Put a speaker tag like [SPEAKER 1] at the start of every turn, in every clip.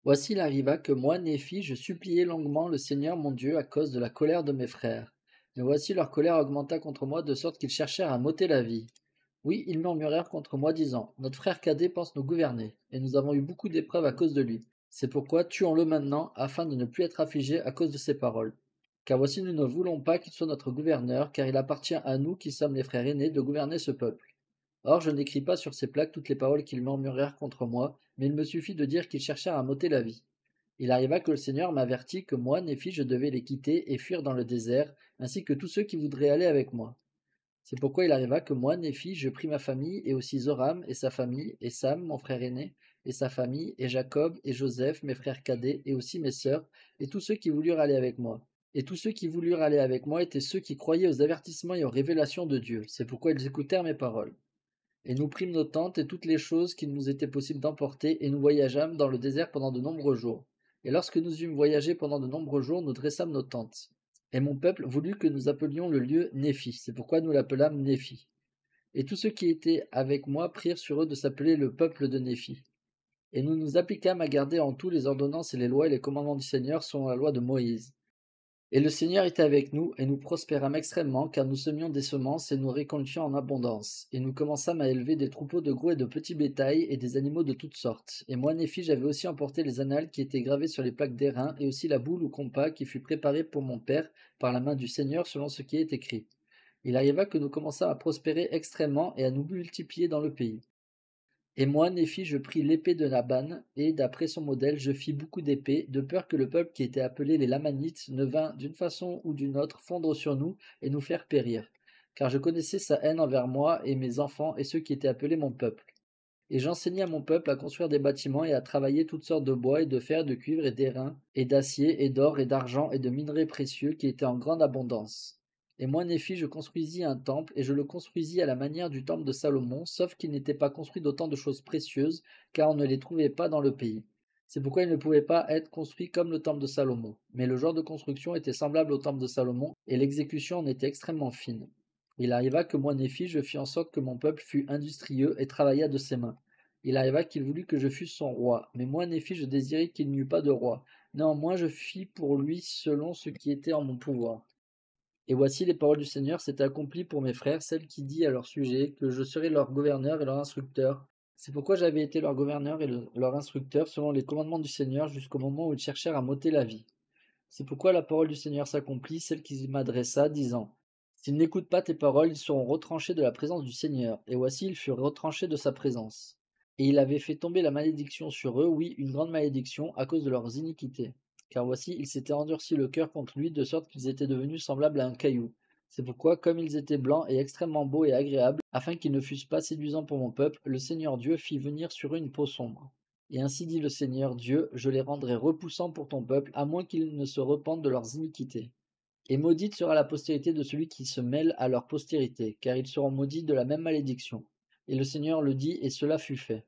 [SPEAKER 1] Voici il arriva que moi, Néphi, je suppliai longuement le Seigneur mon Dieu à cause de la colère de mes frères. Mais voici leur colère augmenta contre moi de sorte qu'ils cherchèrent à m'ôter la vie. Oui, ils murmurèrent contre moi, disant, notre frère cadet pense nous gouverner, et nous avons eu beaucoup d'épreuves à cause de lui. C'est pourquoi tuons-le maintenant, afin de ne plus être affligés à cause de ses paroles. Car voici nous ne voulons pas qu'il soit notre gouverneur, car il appartient à nous qui sommes les frères aînés de gouverner ce peuple. Or je n'écris pas sur ces plaques toutes les paroles qu'ils murmurèrent contre moi, mais il me suffit de dire qu'ils cherchèrent à m'ôter la vie. Il arriva que le Seigneur m'avertit que moi, Néphi, je devais les quitter et fuir dans le désert, ainsi que tous ceux qui voudraient aller avec moi. C'est pourquoi il arriva que moi, Néphi, je pris ma famille, et aussi Zoram et sa famille, et Sam, mon frère aîné, et sa famille, et Jacob, et Joseph, mes frères cadets, et aussi mes sœurs, et tous ceux qui voulurent aller avec moi. Et tous ceux qui voulurent aller avec moi étaient ceux qui croyaient aux avertissements et aux révélations de Dieu. C'est pourquoi ils écoutèrent mes paroles. Et nous prîmes nos tentes et toutes les choses qu'il nous était possible d'emporter, et nous voyageâmes dans le désert pendant de nombreux jours. Et lorsque nous eûmes voyagé pendant de nombreux jours, nous dressâmes nos tentes. Et mon peuple voulut que nous appelions le lieu Néphi, c'est pourquoi nous l'appelâmes Néphi. Et tous ceux qui étaient avec moi prirent sur eux de s'appeler le peuple de Néphi. Et nous nous appliquâmes à garder en tout les ordonnances et les lois et les commandements du Seigneur selon la loi de Moïse. Et le Seigneur était avec nous, et nous prospérâmes extrêmement, car nous semions des semences, et nous récoltions en abondance. Et nous commençâmes à élever des troupeaux de gros et de petits bétails, et des animaux de toutes sortes. Et moi, Néphi, j'avais aussi emporté les annales qui étaient gravées sur les plaques d'airain, et aussi la boule ou compas qui fut préparée pour mon père par la main du Seigneur, selon ce qui est écrit. Il arriva que nous commençâmes à prospérer extrêmement, et à nous multiplier dans le pays. Et moi, Néphi, je pris l'épée de Laban, et d'après son modèle, je fis beaucoup d'épées, de peur que le peuple qui était appelé les Lamanites ne vînt d'une façon ou d'une autre fondre sur nous et nous faire périr. Car je connaissais sa haine envers moi et mes enfants et ceux qui étaient appelés mon peuple. Et j'enseignai à mon peuple à construire des bâtiments et à travailler toutes sortes de bois et de fer, de cuivre et d'airain, et d'acier et d'or et d'argent et de minerais précieux qui étaient en grande abondance. Et moi, Néphi, je construisis un temple, et je le construisis à la manière du temple de Salomon, sauf qu'il n'était pas construit d'autant de choses précieuses, car on ne les trouvait pas dans le pays. C'est pourquoi il ne pouvait pas être construit comme le temple de Salomon. Mais le genre de construction était semblable au temple de Salomon, et l'exécution en était extrêmement fine. Il arriva que moi, Néphi, je fis en sorte que mon peuple fût industrieux et travailla de ses mains. Il arriva qu'il voulut que je fusse son roi, mais moi, Néphi, je désirais qu'il n'y eût pas de roi. Néanmoins, je fis pour lui selon ce qui était en mon pouvoir. Et voici les paroles du Seigneur s'étaient accomplies pour mes frères, celles qui dit à leur sujet que je serai leur gouverneur et leur instructeur. C'est pourquoi j'avais été leur gouverneur et leur instructeur selon les commandements du Seigneur jusqu'au moment où ils cherchèrent à m'ôter la vie. C'est pourquoi la parole du Seigneur s'accomplit, celle qui m'adressa, disant, s'ils n'écoutent pas tes paroles, ils seront retranchés de la présence du Seigneur. Et voici, ils furent retranchés de sa présence. Et il avait fait tomber la malédiction sur eux, oui, une grande malédiction, à cause de leurs iniquités. Car voici, il s'était endurci le cœur contre lui, de sorte qu'ils étaient devenus semblables à un caillou. C'est pourquoi, comme ils étaient blancs et extrêmement beaux et agréables, afin qu'ils ne fussent pas séduisants pour mon peuple, le Seigneur Dieu fit venir sur eux une peau sombre. Et ainsi dit le Seigneur Dieu, je les rendrai repoussants pour ton peuple, à moins qu'ils ne se repentent de leurs iniquités. Et maudite sera la postérité de celui qui se mêle à leur postérité, car ils seront maudits de la même malédiction. Et le Seigneur le dit, et cela fut fait.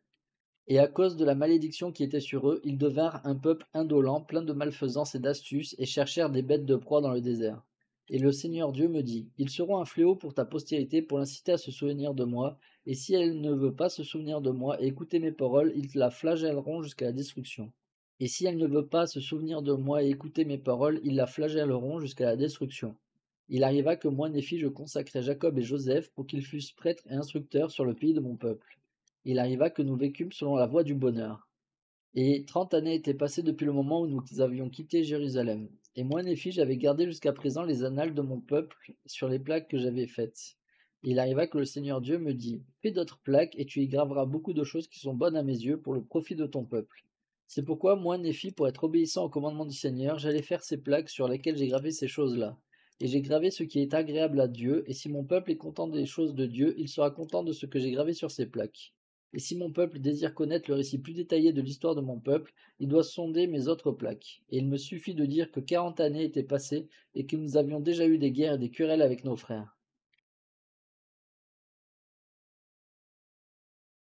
[SPEAKER 1] Et à cause de la malédiction qui était sur eux, ils devinrent un peuple indolent, plein de malfaisance et d'astuce, et cherchèrent des bêtes de proie dans le désert. Et le Seigneur Dieu me dit, ils seront un fléau pour ta postérité, pour l'inciter à se souvenir de moi, et si elle ne veut pas se souvenir de moi et écouter mes paroles, ils la flagelleront jusqu'à la destruction. Et si elle ne veut pas se souvenir de moi et écouter mes paroles, ils la flagelleront jusqu'à la destruction. Il arriva que moi, Néphi, je consacrai Jacob et Joseph pour qu'ils fussent prêtres et instructeurs sur le pays de mon peuple. Il arriva que nous vécûmes selon la voie du bonheur. Et 30 années étaient passées depuis le moment où nous avions quitté Jérusalem. Et moi, Néphi, j'avais gardé jusqu'à présent les annales de mon peuple sur les plaques que j'avais faites. Et il arriva que le Seigneur Dieu me dit, fais d'autres plaques, et tu y graveras beaucoup de choses qui sont bonnes à mes yeux pour le profit de ton peuple. C'est pourquoi moi, Néphi, pour être obéissant au commandement du Seigneur, j'allais faire ces plaques sur lesquelles j'ai gravé ces choses-là. Et j'ai gravé ce qui est agréable à Dieu, et si mon peuple est content des choses de Dieu, il sera content de ce que j'ai gravé sur ces plaques. Et si mon peuple désire connaître le récit plus détaillé de l'histoire de mon peuple, il doit sonder mes autres plaques. Et il me suffit de dire que 40 années étaient passées et que nous avions déjà eu des guerres et des querelles avec nos frères.